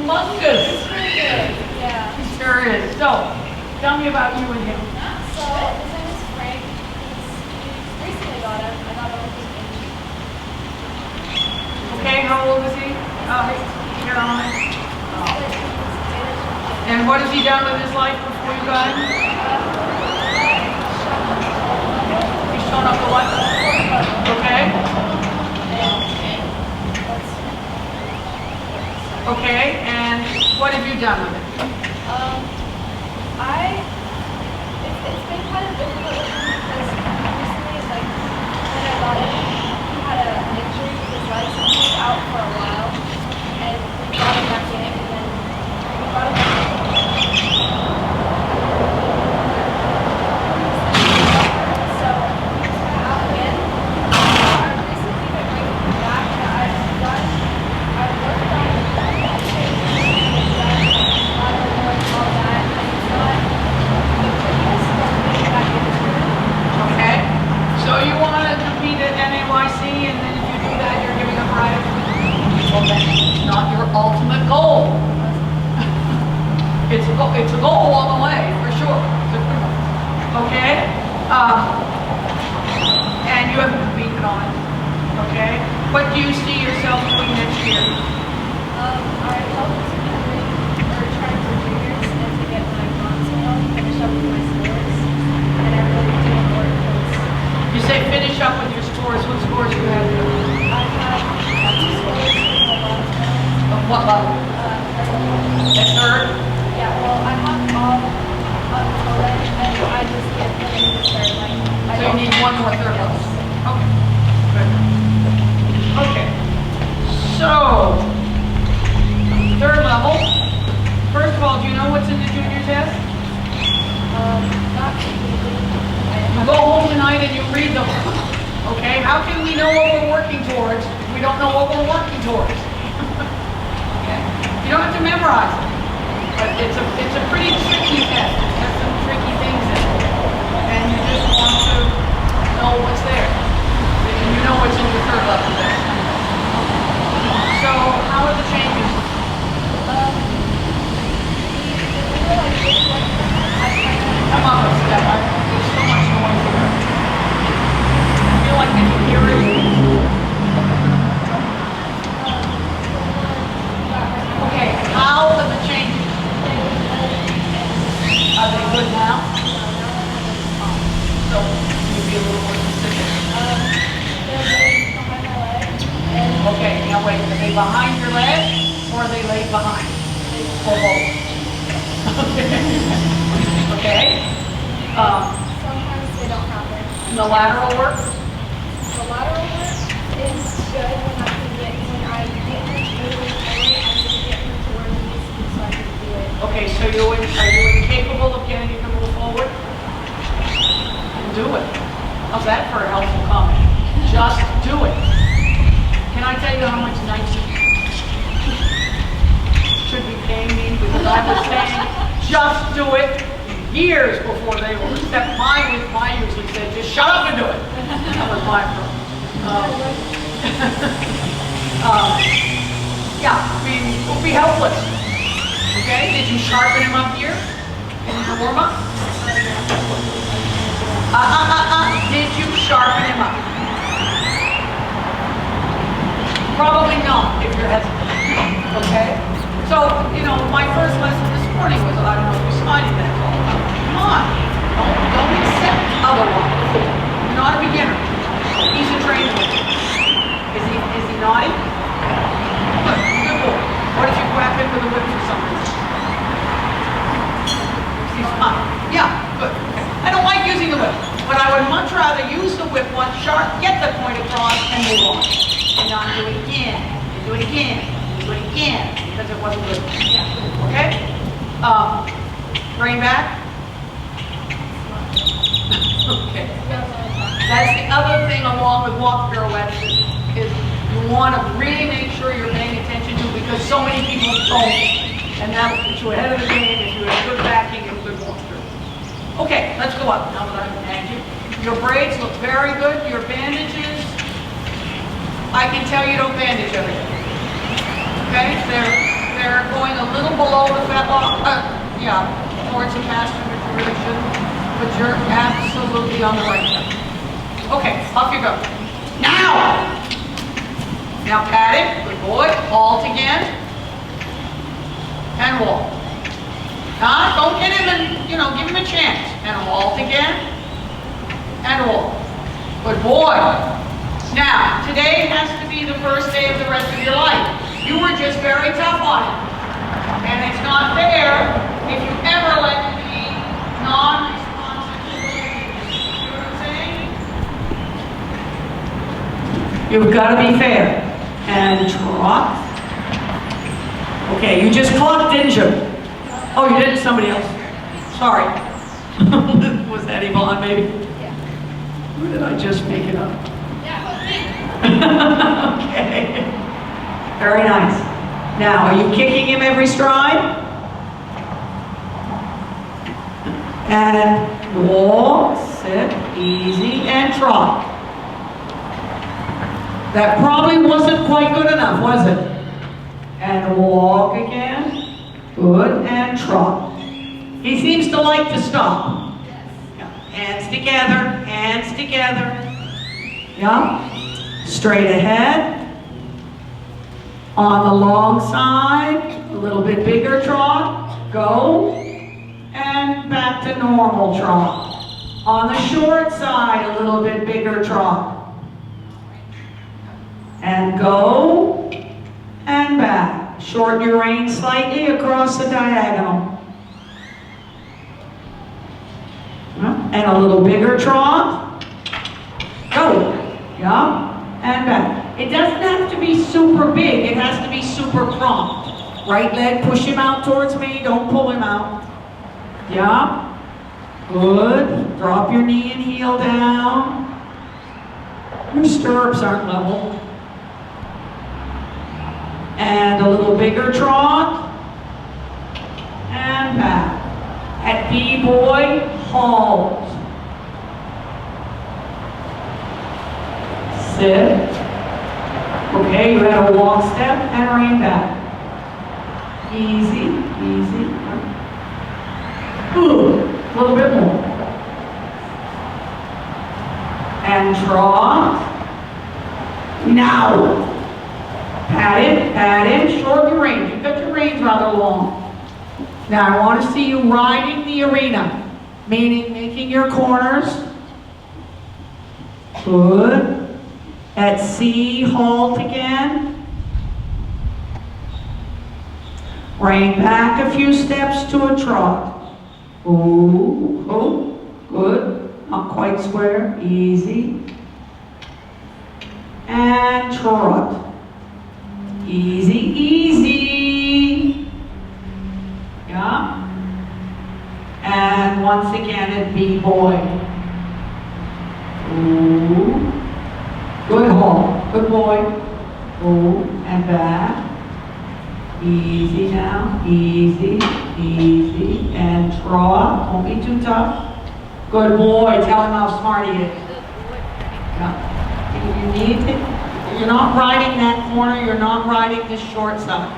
humongous. It's pretty good. Yeah. He sure is. So, tell me about you and him. So his name is Frank. He's recently got him. I got him with his age. Okay, how old is he? Caroline. And what has he done with his life before you got him? He's shown up the what? Okay. Okay, and what have you done with it? It's been kind of difficult with him because recently, like, when I got him, he had an injury with his leg, so he was out for a while, and we got him back in, and then we got him back in. So, he's kind of out again. I've recently been bringing him back, and I've worked on all that, and it's not the quickest, but getting back into it. Okay. So you want to compete at NAYC, and then if you do that, you're giving up right? Well, that's not your ultimate goal. It's a goal along the way, for sure. Okay? And you haven't competed on it. Okay? What do you see yourself doing next year? I hope to complete or try for juniors and to get my bronze medal, finish up with my scores, and I really do want to work because You say finish up with your scores. What scores do you have? I've had 2 scores with my bronze medal. Of what level? Third. At third? Yeah, well, I have all until then, and I just get limited to third. Like, I So you don't- need one more third level. Yes. Okay. Good. Okay. So, third level. First of all, do you know what's in the junior test? Not completely. You go home tonight and you read them. Okay? How can we know what we're working towards if we don't know what we're working towards? Okay? You don't have to memorize it. But it's a pretty tricky test. It has some tricky things in it. And you just want to know what's there. And you know what's in your third level test. So, how are the changes? Come on, let's step. There's so much noise here. I feel like I can hear it. Okay, how are the changes? Are they good now? So, can you be a little more specific? Okay, now wait, are they behind your leg or are they laid behind? Or both? Okay. Sometimes they don't happen. And the lateral work? The lateral work is good when I get him moving forward. I need to get him to where he needs to be so I can do it. Okay, so are you incapable of getting him to move forward? Do it. How's that for a helpful comment? Just do it. Can I tell you how much nights should be paying me? Because I was saying, just do it years before they will accept mine. Mine usually said, just shut up and do it. That was my problem. Yeah, I mean, we'll be helpless. Okay, did you sharpen him up here in your warm-up? Did you sharpen him up? Probably not, if you're hesitant. Okay? So, you know, my first lesson this morning was, I don't know if you're smiling, that's all about. Come on. Don't accept otherwise. You're not a beginner. He's a trainer. Is he naughty? Good. Good boy. What if you whack him with a whip for some reason? He's fine. Yeah, good. Okay. I don't like using the whip, but I would much rather use the whip once sharp, get the point across, and move on. And not do it again, and do it again, and do it again, because it wasn't good. Yeah. Okay? Brain back? Okay. That's the other thing along with walk pirouettes is you want to really make sure you're paying attention to, because so many people don't. And that'll put you ahead of the game if you have good backing and good walk through. Okay, let's go up now that I've had you. Your braids look very good. Your bandages, I can tell you don't bandage everything. Okay? They're they're going a little below the fetlock, yeah, towards the caster, which you really shouldn't, but you're absolutely on the right track. Okay, off you go. Now pat it, good boy, halt again, and walk. Don't hit him and, give him a chance. And halt again, and walk. Good boy. Now, today has to be the first day of the rest of your life. You were just very tough on it. And it's not fair if you ever let him be non-responsive to behaviors. You know what I'm saying? You've got to be fair. And trot. Okay, you just clocked, didn't you? Oh, you didn't? Somebody else. Sorry. Was that Yvonne, maybe? Yeah. Or did I just make it up? Yeah, okay. Very nice. Now, are you kicking him every stride? And walk, sit, easy, and trot. That probably wasn't quite good enough, was it? And walk again. Good, and trot. He seems to like to stop. Yeah. Hands together. Yeah. Straight ahead. On the long side, a little bit bigger trot. Go. And back to normal trot. On the short side, a little bit bigger trot. And go. And back. Shorten your rein slightly across the diagonal. And a little bigger trot. Go. Yeah. And back. It doesn't have to be super big. It has to be super prompt. Right leg, push him out towards me. Don't pull him out. Yeah. Good. Drop your knee and heel down. Your stirrups aren't level. And a little bigger trot, and back. At B-boy, halt. Sit. Okay, you had a walk step and rein back. Easy. Ooh, a little bit more. And trot. Now. Pat it, shorten your reins. You've got your reins rather long. Now I want to see you riding the arena, meaning making your corners. Good. At C, halt again. Rein back a few steps to a trot. Ooh, good. Not quite square, easy. And trot. Easy. Yeah. And once again at B-boy. Ooh. Good halt. Good boy. Ooh. And back. Easy now. Easy. And trot. Don't be too tough. Good boy. Tell him how smart he is. Yeah. You need to. You're not riding that corner, you're not riding this short side.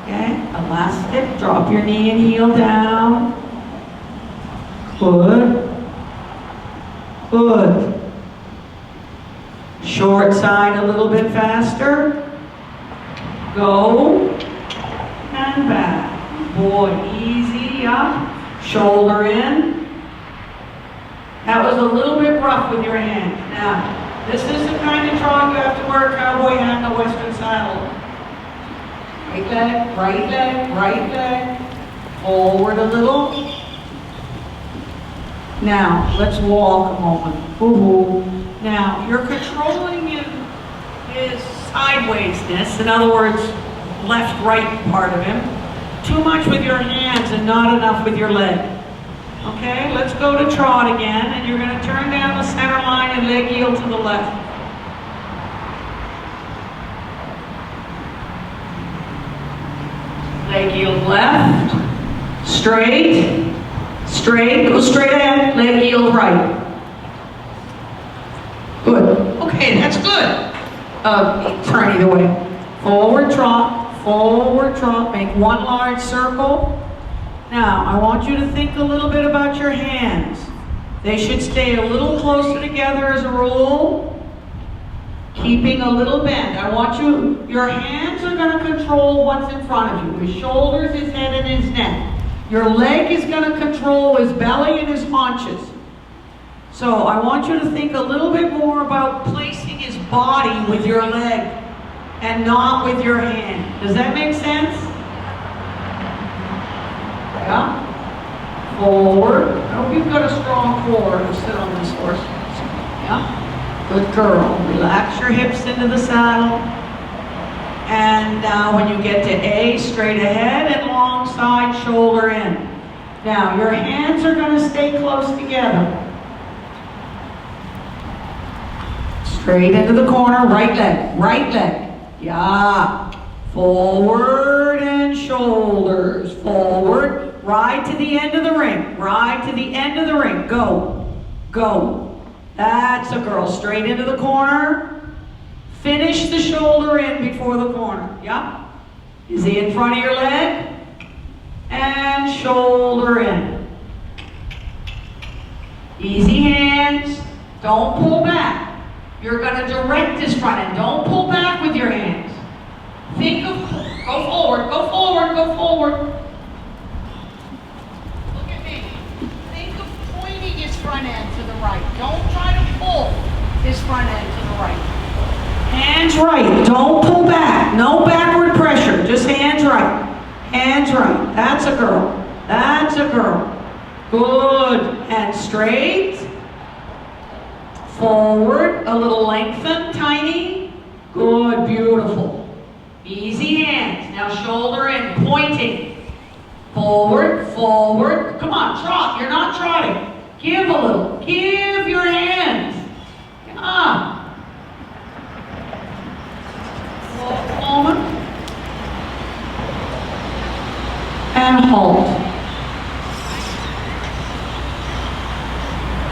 Okay, elastic, drop your knee and heel down. Good. Short side a little bit faster. Go. And back. Boy, easy up. Shoulder in. That was a little bit rough with your hand. Now, this is the kind of trot you have to wear a cowboy hat and a western saddle. Right leg. Forward a little. Now, let's walk a moment. Ooh. Now, you're controlling his sidewaysness, in other words, left-right part of him, too much with your hands and not enough with your leg. Okay, let's go to trot again, and you're going to turn down the center line and leg heel to the left. Leg heel left, straight, go straight ahead, leg heel right. Good. Okay, that's good. Turn either way. Forward trot, forward trot, make one large circle. Now, I want you to think a little bit about your hands. They should stay a little closer together as a rule, keeping a little bend. I want you, your hands are going to control what's in front of you, his shoulders, his head, and his neck. Your leg is going to control his belly and his haunches. So I want you to think a little bit more about placing his body with your leg and not with your hand. Does that make sense? Yeah? Forward. I hope you've got a strong core to sit on this horse. Yeah? Good girl. Relax your hips into the saddle. And now when you get to A, straight ahead and long side, shoulder in. Now your hands are going to stay close together. Straight into the corner, right leg, right leg. Yeah. Forward and shoulders. Forward. Ride to the end of the ring. Ride to the end of the ring. Go. Go. That's a girl. Straight into the corner. Finish the shoulder in before the corner. Yeah. Is he in front of your leg? And shoulder in. Easy hands. Don't pull back. You're going to direct his front end. Don't pull back with your hands. Think of, go forward, go forward, go forward. Look at me. Think of pointing his front end to the right. Don't try to pull his front end to the right. Hands right. Don't pull back. No backward pressure. Just hands right. Hands right. That's a girl. That's a girl. Good. And straight. Forward, a little lengthen, tiny. Good, beautiful. Easy hands. Now shoulder in, pointing. Forward, forward. Come on, trot. You're not trotting. Give a little. Give your hands. Come on. Moment. And halt.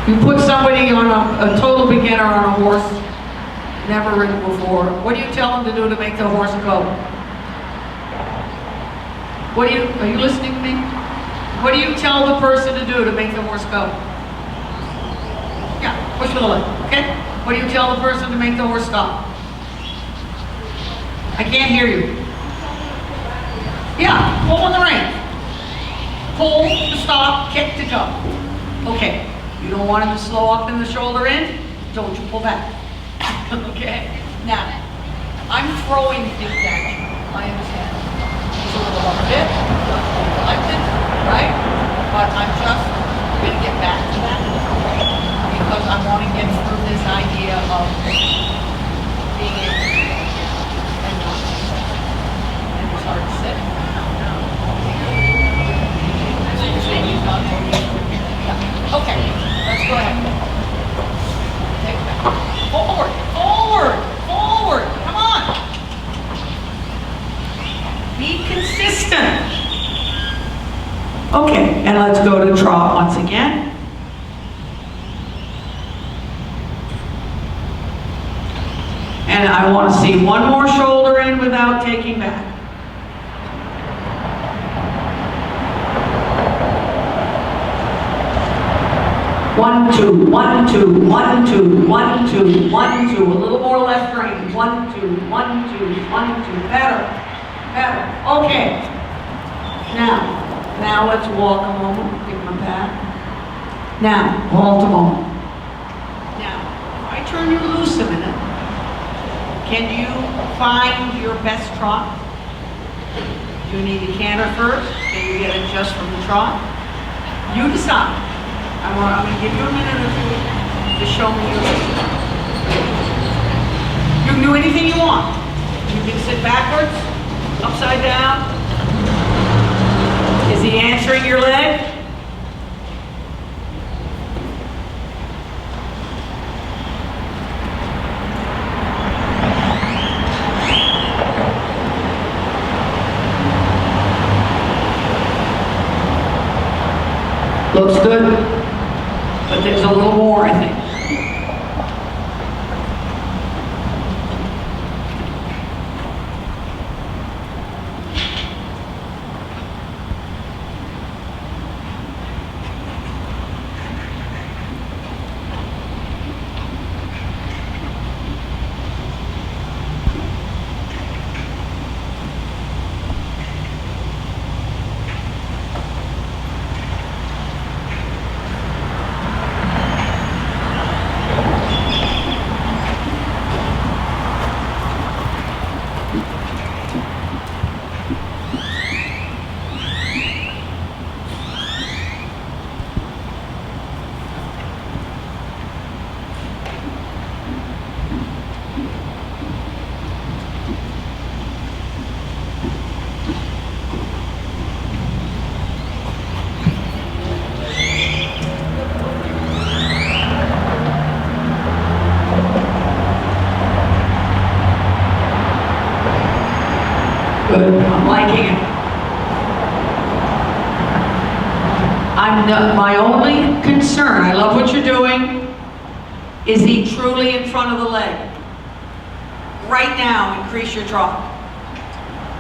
You put somebody on a total beginner on a horse, never ridden before. What do you tell them to do to make the horse go? Are you listening to me? What do you tell the person to do to make the horse go? Yeah, push with the leg, okay? What do you tell the person to make the horse stop? I can't hear you. Yeah, pull on the rein. Pull to stop, kick to go. Okay. You don't want him to slow up in the shoulder in? Don't you pull back. Okay? Now, I'm throwing things at you. I understand. It's a little up a bit, collected, right? But I'm just going to get back to that because I want to get through this idea of being able to and not. And it's hard to sit. Okay, let's go ahead. Take it back. Forward, forward, forward. Come on. Be consistent. Okay, and let's go to trot once again. And I want to see one more shoulder in without taking back. 1, 2, 1, 2, 1, 2, 1, 2, 1, 2. A little more left rein. 1, 2, 1, 2, 1, 2. Better. Better. Okay. Now let's walk a moment. Give him a pat. Now, halt a moment. Now, I turn you loose a minute. Can you find your best trot? Do you need a canter first? Can you get it just from the trot? You decide. I'm going to give you a minute or two to show me your system. You can do anything you want. You can sit backwards, upside down. Is he answering your leg? Looks good, but there's a little more, I think. Good, I'm liking it. My only concern, I love what you're doing, is he truly in front of the leg? Right now, increase your trot.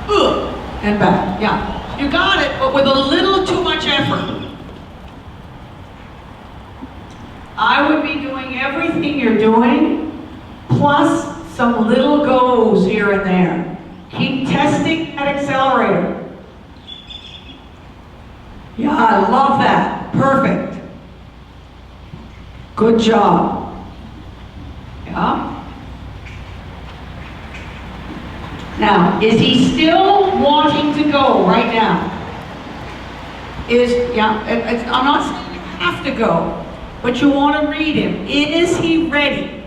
Ugh, and back, yeah. You got it, but with a little too much effort. I would be doing everything you're doing, plus some little goes here and there. Keep testing that accelerator. Yeah, I love that. Perfect. Good job. Yeah. Now, is he still wanting to go right now? I'm not saying you have to go, but you want to read him. Is he ready?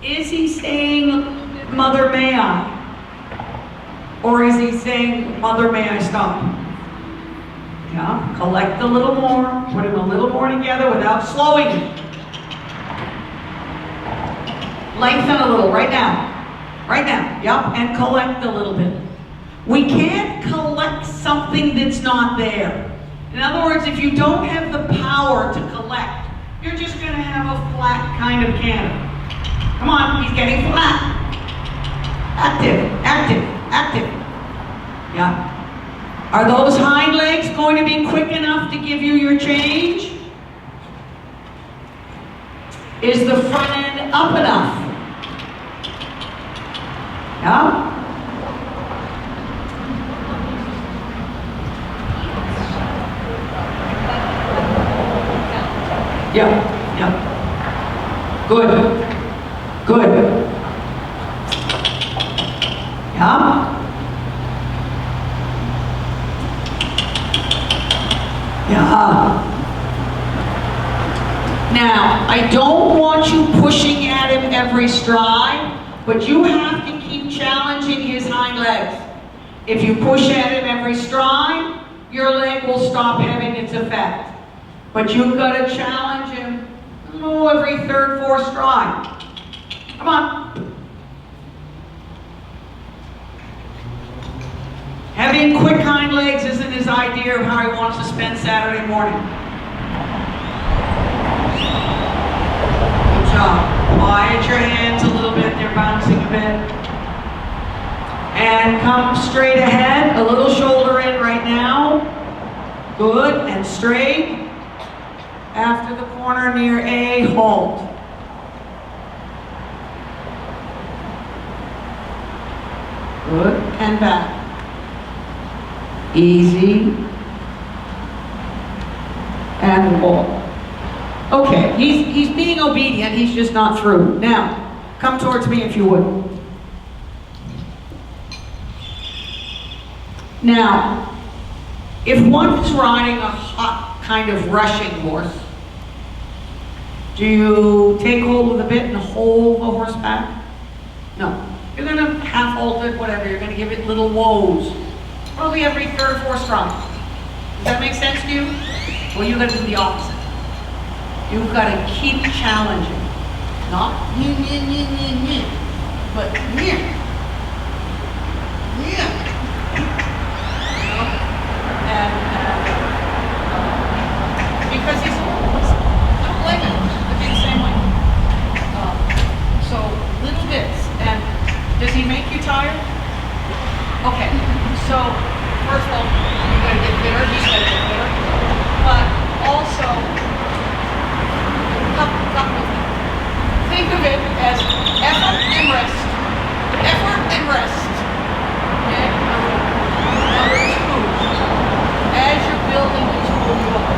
Is he saying, Mother, may I? Or is he saying, Mother, may I stop? Yeah, collect a little more, put him a little more together without slowing him. Lengthen a little, right now. Right now, yep, and collect a little bit. We can't collect something that's not there. In other words, if you don't have the power to collect, you're just going to have a flat kind of canter. Come on, he's getting flat. Active, active, active. Yeah. Are those hind legs going to be quick enough to give you your change? Is the front end up enough? Yeah? Yeah, yeah. Good. Good. Yeah? Yeah. Now, I don't want you pushing at him every stride, but you have to keep challenging his hind legs. If you push at him every stride, your leg will stop having its effect. But you've got to challenge him every third, fourth stride. Come on. Having quick hind legs isn't his idea of how he wants to spend Saturday morning. Good job. Quiet your hands a little bit, they're bouncing a bit. And come straight ahead, a little shoulder in right now. Good, and straight. After the corner near A, halt. Good, and back. Easy. And walk. Okay, he's being obedient, he's just not through. Now, come towards me if you would. Now, if one is riding a hot kind of rushing horse, do you take hold of the bit and hold the horse back? No. You're going to half hold it, whatever. You're going to give it little woes. Probably every third, fourth stride. Does that make sense to you? Well, you've got to do the opposite. You've got to keep challenging. Not but and because he's, I don't like it. I'd be the same way. So little bits. And does he make you tired? Okay. So first of all, you got to get bitter. He's got to get bitter. But also, come with me. Think of it as effort and rest. Effort and rest. Okay. Number two. As you're building the tool you are,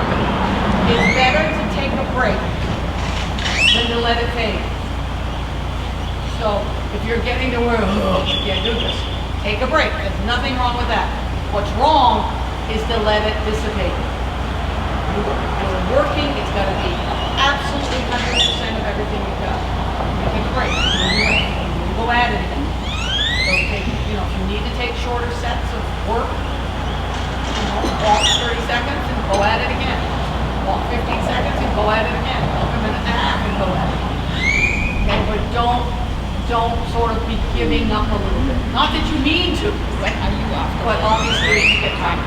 it's better to take a break than to let it fade. So if you're getting to where, you can't do this, take a break. There's nothing wrong with that. What's wrong is to let it dissipate. You're working, it's got to be absolutely 100% of everything you've got. You take a break. You go at it again. So take, if you need to take shorter sets of work, walk 30 seconds and go at it again. Walk 15 seconds and go at it again. Walk a minute and a half and go at it. Okay, but don't sort of be giving up a little bit. Not that you mean to, but you have to. but obviously you get tired.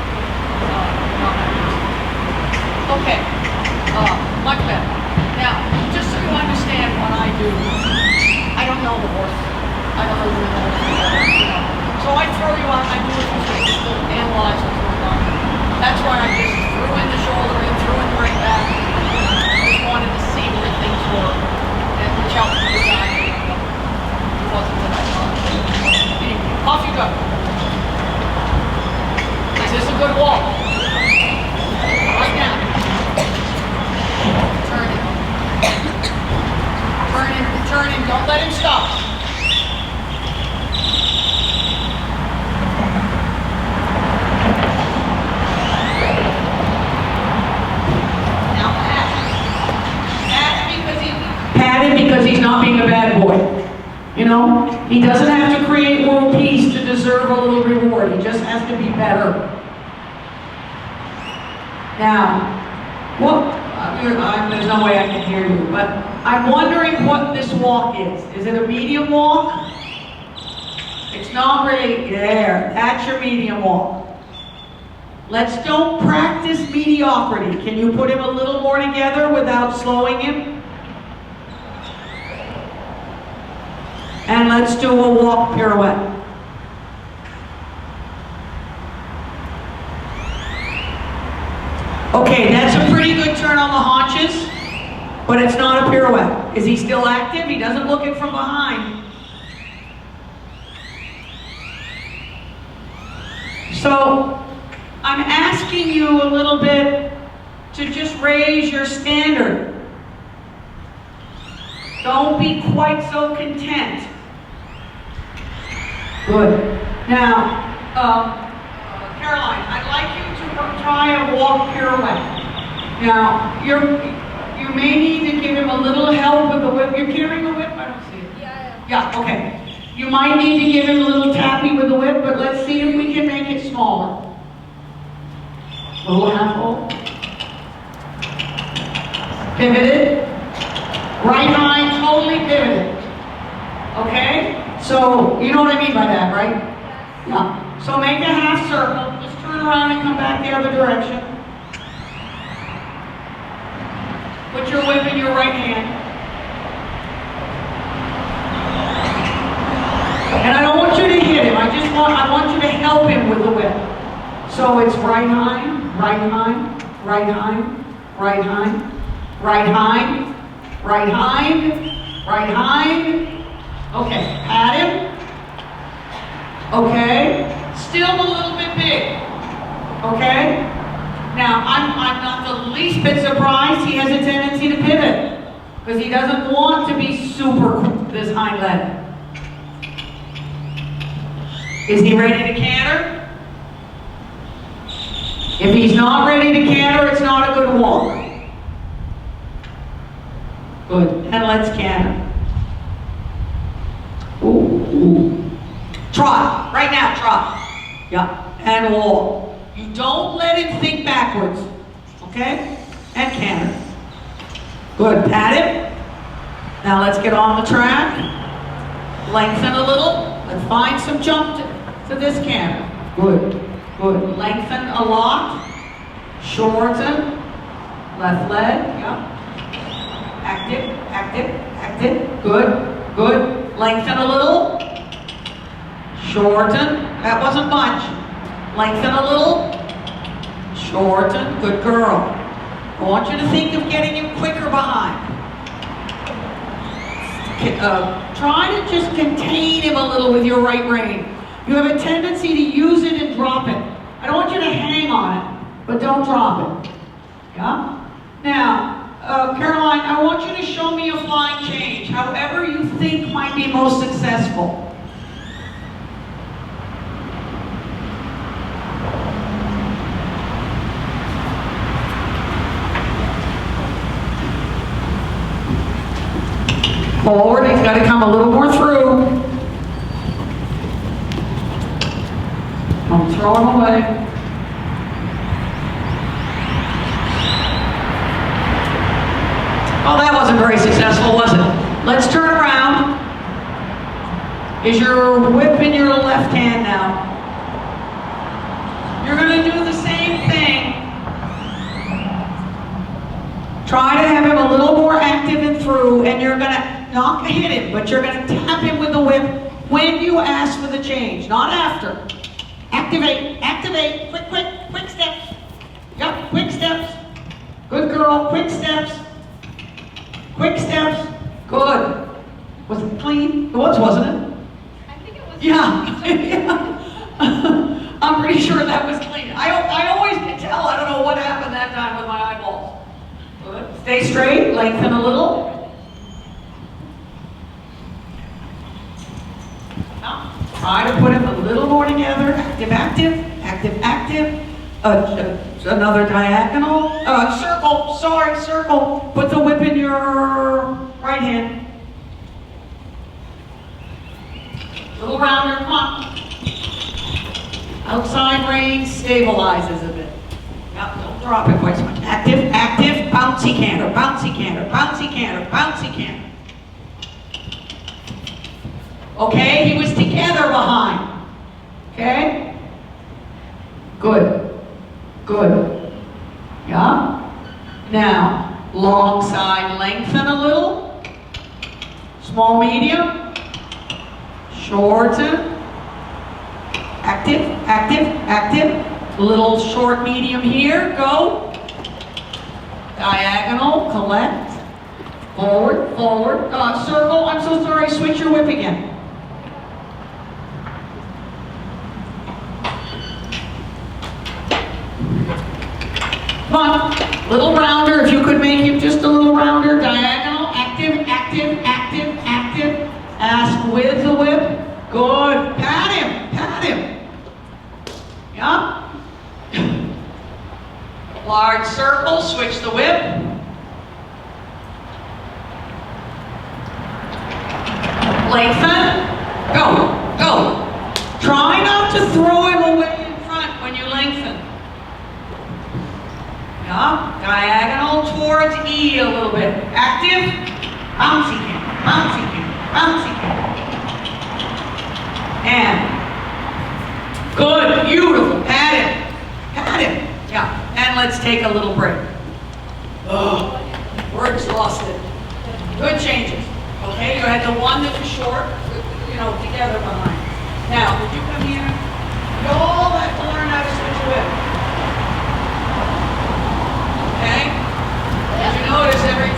Okay, much better. Now, just so you understand what I do, I don't know the horse. I don't know the horse. So I throw you out and I do it for free, just to analyze what's going on. That's why I just threw in the shoulder and threw in the right back. I just wanted to see where things were and which helped me decide it wasn't what I thought. Anyway, off you go. Is this a good walk? Right now. Turn it. Turn him, turn him, don't let him stop. Now pat him because he's not being a bad boy. You know, he doesn't have to create world peace to deserve a little reward. He just has to be better. Now, there's no way I can hear you, but I'm wondering what this walk is. Is it a medium walk? It's not really there. That's your medium walk. Let's don't practice mediocrity. Can you put him a little more together without slowing him? And let's do a walk pirouette. Okay, that's a pretty good turn on the haunches, but it's not a pirouette. Is he still active? He doesn't look it from behind. So, I'm asking you a little bit to just raise your standard. Don't be quite so content. Good. Now, Caroline, I'd like you to try a walk pirouette. Now, you may need to give him a little help with the whip. You're carrying the whip? I don't see it. Yeah, okay. You might need to give him a little tappy with the whip, but let's see if we can make it smaller. A little half hold. Pivoted. Right hind, totally pivoted. Okay? So, you know what I mean by that, right? Yeah. So make a half circle. Just turn around and come back the other direction. Put your whip in your right hand. And I don't want you to hit him. I want you to help him with the whip. So it's right hind, right hind, right hind, right hind, right hind, right hind, right hind. Okay, pat him. Okay, still a little bit big. Okay? Now, I'm not the least bit surprised he has a tendency to pivot because he doesn't want to be super quick, this hind leg. Is he ready to canter? If he's not ready to canter, it's not a good walk. Good, and let's canter. Ooh. Trot, right now, trot. Yeah, and walk. You don't let him think backwards, okay? And canter. Good, pat him. Now let's get on the track. Lengthen a little. Let's find some jump to this canter. Good, good. Lengthen a lot. Shorten. Left leg, yeah. Active, active, active. Good, good. Lengthen a little. Shorten. That wasn't much. Lengthen a little. Shorten. Good girl. I want you to think of getting him quicker behind. Try to just contain him a little with your right rein. You have a tendency to use it and drop it. I don't want you to hang on it, but don't drop it. Yeah? Now, Caroline, I want you to show me a flying change, however you think might be most successful. Forward, he's got to come a little more through. Don't throw him away. Oh, that wasn't very successful, was it? Let's turn around. Is your whip in your left hand now? Try to have him a little more active and through, and you're gonna not hit him, but you're gonna tap him with the whip when you ask for the change, not after. Activate, activate, quick, quick, quick steps. Yep, quick steps. Good girl, quick steps. Quick steps. Good. Was it clean? It was, wasn't it? I think it was. Yeah. Yeah. I'm pretty sure that was clean. I always can tell. I don't know what happened that time with my eyeballs. Good. Stay straight, lengthen a little. Now, try to put them a little more together. Active, active, active, active. Another diagonal. Circle, sorry, circle. Put the whip in your right hand. Little rounder, come on. Outside range stabilizes a bit. Yep, don't drop it quite so much. Active, active, bouncy canter, bouncy canter, bouncy canter, bouncy canter. Okay, he was together behind. Okay? Good. Good. Yeah? Now, long side lengthen a little. Small, medium. Shorten. Active, active, active. Little short, medium here. Go. Diagonal, collect. Forward, forward. Circle. I'm so sorry. Switch your whip again. Come on. Little rounder. If you could make him just a little rounder. Diagonal. Active, active, active, active. Ask with the whip. Good. Pat him. Pat him. Yeah. Large circle. Switch the whip. Lengthen. Go. Go. Try not to throw him away in front when you lengthen. Yeah. Diagonal towards E a little bit. Active. Bouncy kick. Bouncy kick. Bouncy kick. And good. Beautiful. Pat him. Pat him. Yeah. And let's take a little break. Oh, we're exhausted. Good changes. Okay, you had the one that was short, together behind. Now, would you come here? You all have to learn how to switch a whip. Okay? Did you notice every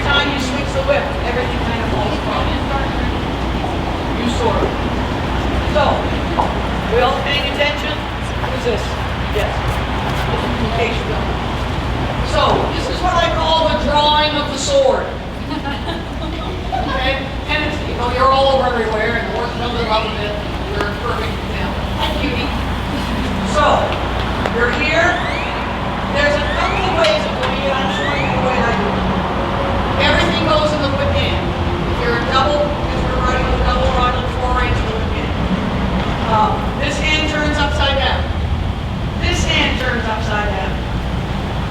time you switch the whip, everything kind of falls apart? You sort of. So, we all paying attention? Who's this? Yes. In case you don't. So, this is what I call the drawing of the sword. Okay? And it's, you're all over everywhere, and the work comes up a bit. You're a perfect example. Hi, cutie. So, you're here. There's a couple of ways of doing it. I'm showing you the way I do it. Everything goes in the whip hand. If you're riding with a double rod on 4 range, the whip hand. This hand turns upside down. This hand turns upside down.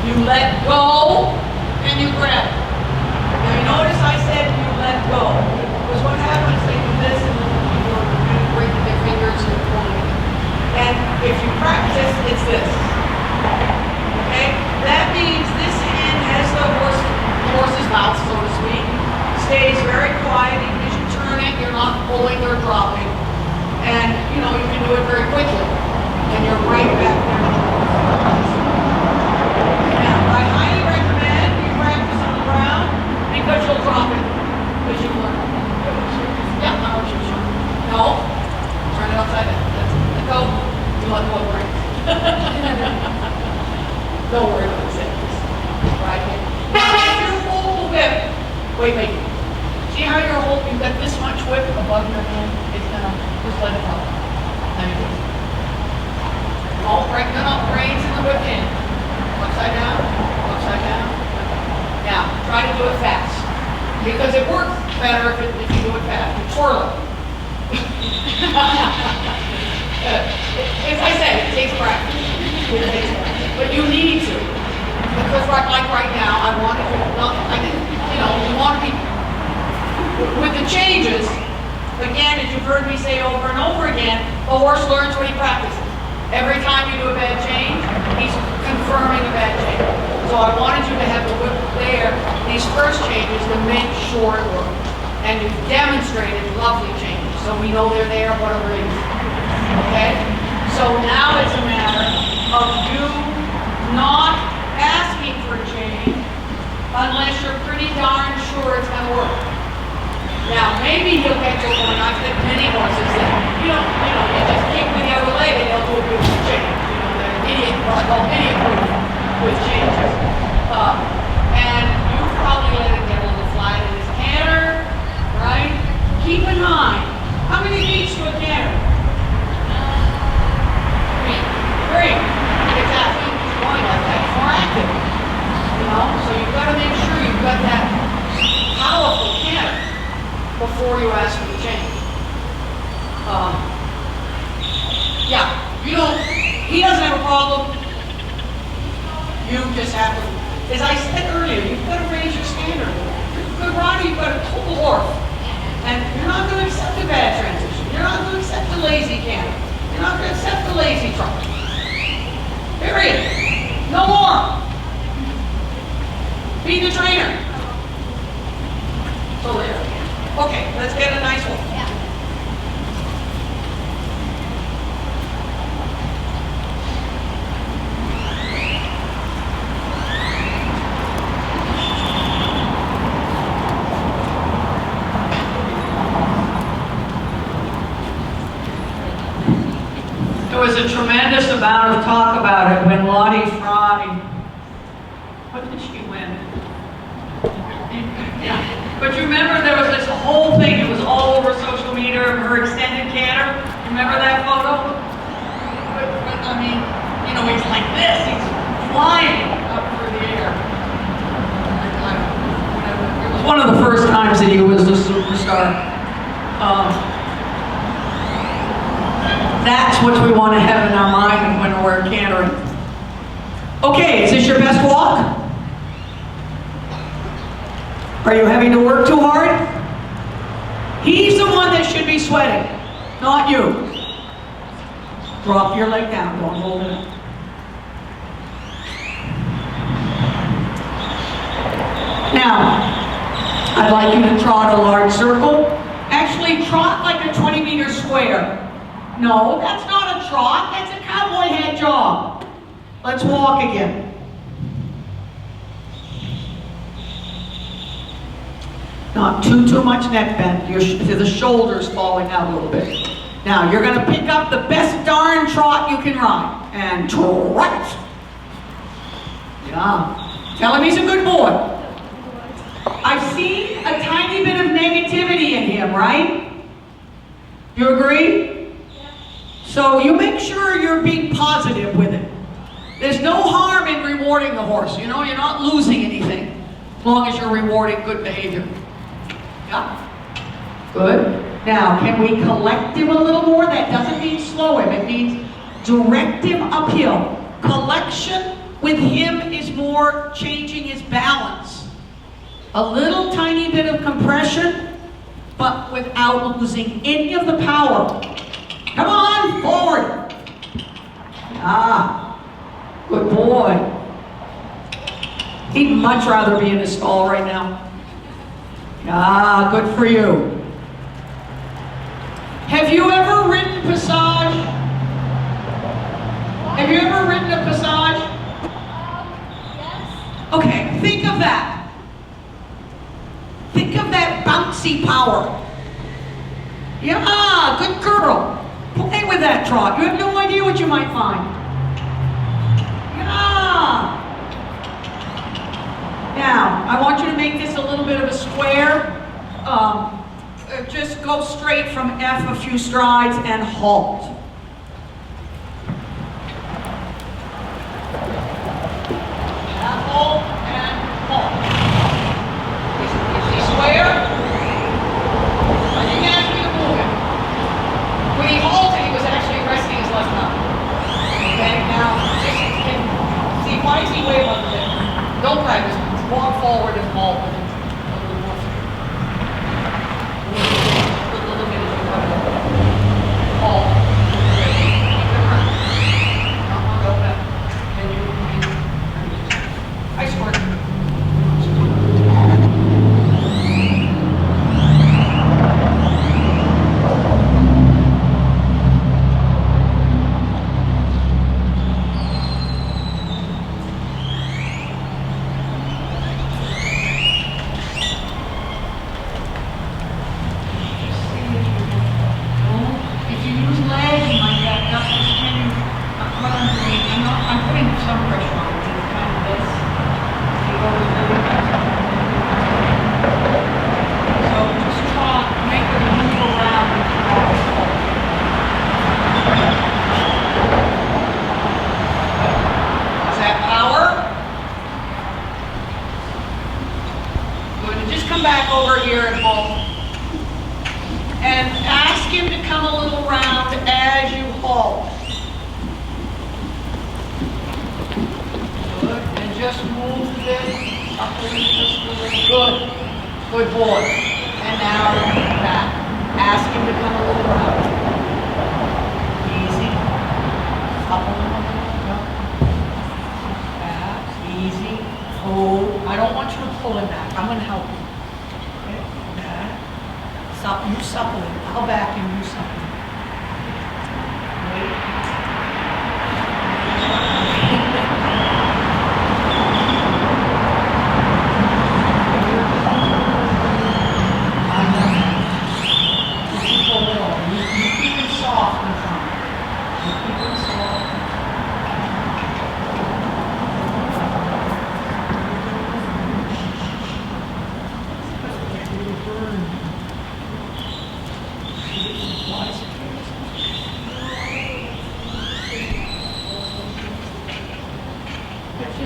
You let go, and you grab it. Now you notice I said you let go. Because what happens, they do this and people are kind of breaking their fingers and pulling it. And if you practice, it's this. Okay? That means this hand has the horse's mouth, so to speak. Stays very quiet, even as you turn it, you're not pulling or dropping. And, you can do it very quickly. And you're right back there. Now, I highly recommend you practice on the ground because you'll drop it. Because you learn. Yeah, not what you're sure. No. Turn it upside down. That's it. Let go. You let go of the reins. Don't worry about the safeties. Right here. Now, if you hold the whip, wait. See how you've got this much whip above your hand? It's gonna just let it go. Let me do it. All right, reins in the whip hand. Upside down, upside down. Now, try to do it fast. Because it works better if you do it fast. You twirl it. As I said, it takes practice. But you need to. Because right now, I want to you want to be, with the changes, again, as you've heard me say over and over again, the horse learns when he practices. Every time you do a bad change, he's confirming a bad change. So I wanted you to have the whip there, these first changes to make sure it works. And you've demonstrated lovely changes, so we know they're there, whatever it is. Okay? So now it's a matter of you not asking for change unless you're pretty darn sure it's going to work. Now, maybe he'll get to a point, I've had many horses that, you just kick with the other leg and they'll do a good change. They're idiot proof with changes. And you probably let it get a little flat in his canter, right? Keep in mind, how many beats to a canter? Three. Exactly. He's going like that. It's more active. So you've got to make sure you've got that powerful canter before you ask for the change. Yeah, he doesn't have a problem. You just have to, as I said earlier, you've got to raise your standard. You're a good rider, you've got a cool horse. And you're not going to accept a bad transition. You're not going to accept a lazy canter. You're not going to accept a lazy trot. Period. No more. Be the trainer. So there. Okay, let's get a nice one. Yeah. There was a tremendous amount of talk about it when Lottie Fry, what did she win? Yeah. But you remember there was this whole thing, it was all over social media of her extended canter. Remember that photo? But I mean, he's like this, he's flying up through the air. It was one of the first times that he was a superstar. That's what we want to have in our mind when we're cantering. Okay, is this your best walk? Are you having to work too hard? He's the one that should be sweating, not you. Drop your leg down, don't hold it up. Now, I'd like you to trot a large circle. Actually, trot like a 20-meter square. No, that's not a trot, that's a cowboy hat jog. Let's walk again. Not too much neck bend. The shoulders falling out a little bit. Now, you're going to pick up the best darn trot you can ride. And trot. Yeah. Tell him he's a good boy. I've seen a tiny bit of negativity in him, right? You agree? So you make sure you're being positive with it. There's no harm in rewarding the horse. You're not losing anything as long as you're rewarding good behavior. Yeah? Good. Now, can we collect him a little more? That doesn't mean slow him. It means direct him uphill. Collection with him is more changing his balance. A little tiny bit of compression, but without losing any of the power. Come on, forward. Ah, good boy. He'd much rather be in his stall right now. Ah, good for you. Have you ever ridden Passage? Have you ever ridden a Passage? Yes. Okay, think of that. Think of that bouncy power. Yeah, good girl. Play with that trot. You have no idea what you might find. Yeah. Now, I want you to make this a little bit of a square. Just go straight from F a few strides and halt. And halt and halt. Is he square? I didn't ask you to move him. When he halted, he was actually resting his left arm. Okay, now, see, why is he way above the hip? Don't practice. Walk forward and halt with him. A little bit as you come. Halt. what I'm doing, I'm putting some pressure on it, it's kind of this. You go really fast. So just try, make it move around and back and forth. Is that power? Good, and just come back over here and hold. And ask him to come a little round as you hold. Good, and just move this up a little. Good, good boy. And now back. Ask him to come a little round. Easy. Up a little. Back. Easy. Oh, I don't want you to pull him back. I'm going to help you. Okay, back. You supplement. I'll back and you supplement. Wait. You pull it over. You keep it soft in front. You keep it soft.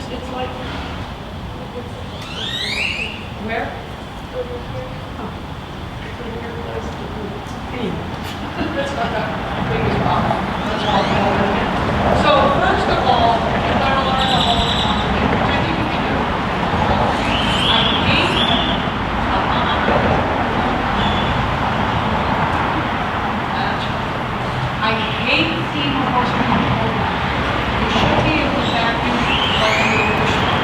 It's like, where? Over here. Oh. Anyway, that's not the biggest problem. That's all good. So first of all, you're going to learn the whole concept, which I think you can do. I hate seeing a horse come over. You should be able to vacuum like you do this one.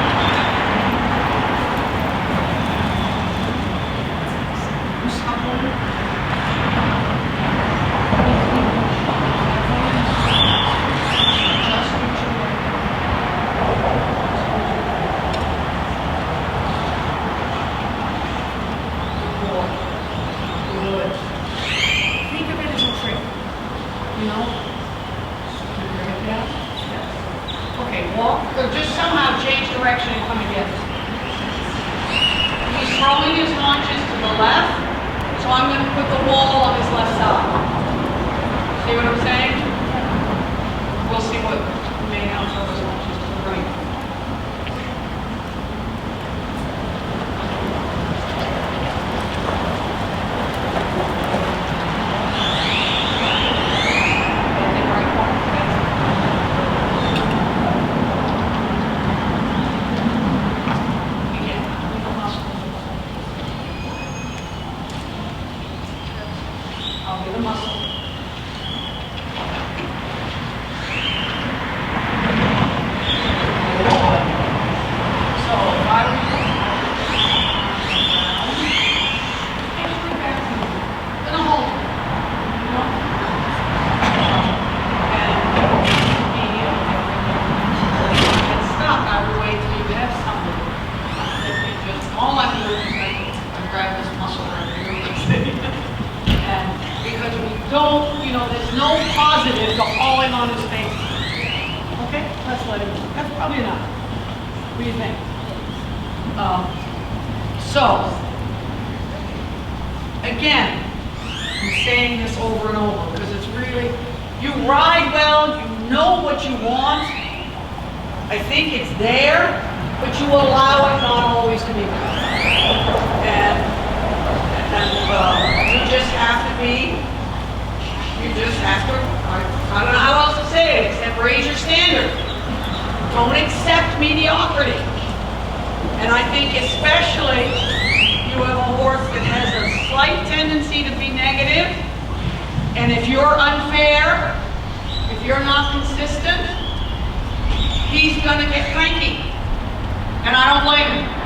You supplement. Just reach away. Good. Think of it as a trick. You know? Bring it down. Okay, walk, or just somehow change direction and come again. He's throwing his haunches to the left, so I'm going to put the wall on his left side. See what I'm saying? We'll see what may now throw his haunches to the right. I'll get a muscle. So if I were you, gonna hold it. You know? And stop. I would wait till you have something. All I'm doing is I grab this muscle right here. And because we don't, you know, there's no positive to hauling on his face. Okay, let's let him. That's probably enough. What do you think? So, again, I'm saying this over and over because it's really, you ride well, you know what you want. I think it's there, but you allow it not always to be there. And you just have to be, you just have to, I don't know how else to say it, except raise your standard. Don't accept mediocrity. And I think especially you have a horse that has a slight tendency to be negative, and if you're unfair, if you're not consistent, he's going to get cranky. And I don't blame him.